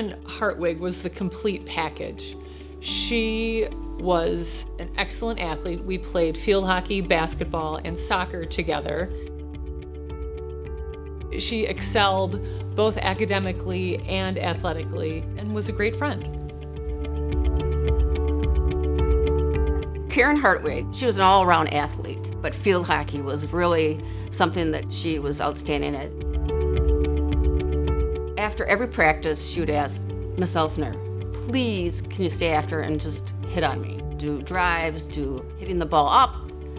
Karen Hartwig was the complete package. She was an excellent athlete. We played field hockey, basketball, and soccer together. She excelled both academically and athletically and was a great friend. Karen Hartwig, she was an all-around athlete, but field hockey was really something that she was outstanding at. After every practice, she would ask, "Miss Elsner, please, can you stay after and just hit on me? Do drives, do hitting the ball up,"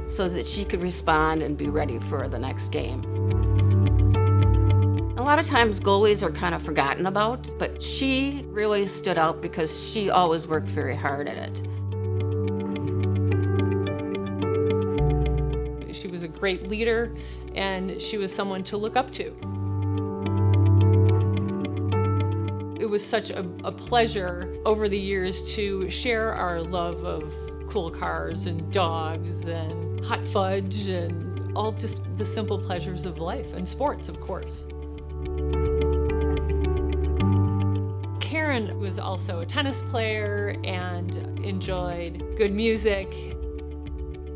so that she could respond and be ready for the next game. A lot of times goalies are kind of forgotten about, but she really stood out because she always worked very hard at it. She was a great leader, and she was someone to look up to. It was such a pleasure over the years to share our love of cool cars and dogs and hot fudge and all just the simple pleasures of life and sports, of course. Karen was also a tennis player and enjoyed good music.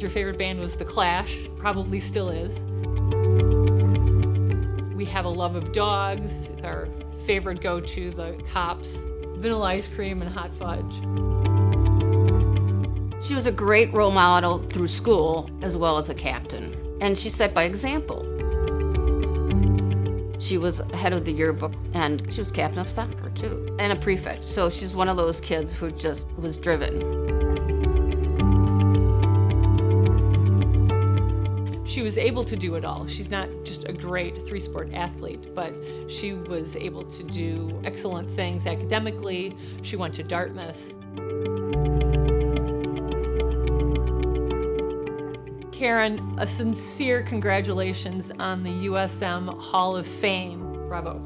Her favorite band was The Clash, probably still is. We have a love of dogs. Our favorite go-to, the Cops, vanilla ice cream and hot fudge. She was a great role model through school as well as a captain, and she set by example. She was head of the yearbook, and she was captain of soccer too, and a prefect. So she's one of those kids who just was driven. She was able to do it all. She's not just a great three-sport athlete, but she was able to do excellent things academically. She went to Dartmouth. Karen, a sincere congratulations on the USM Hall of Fame. Bravo.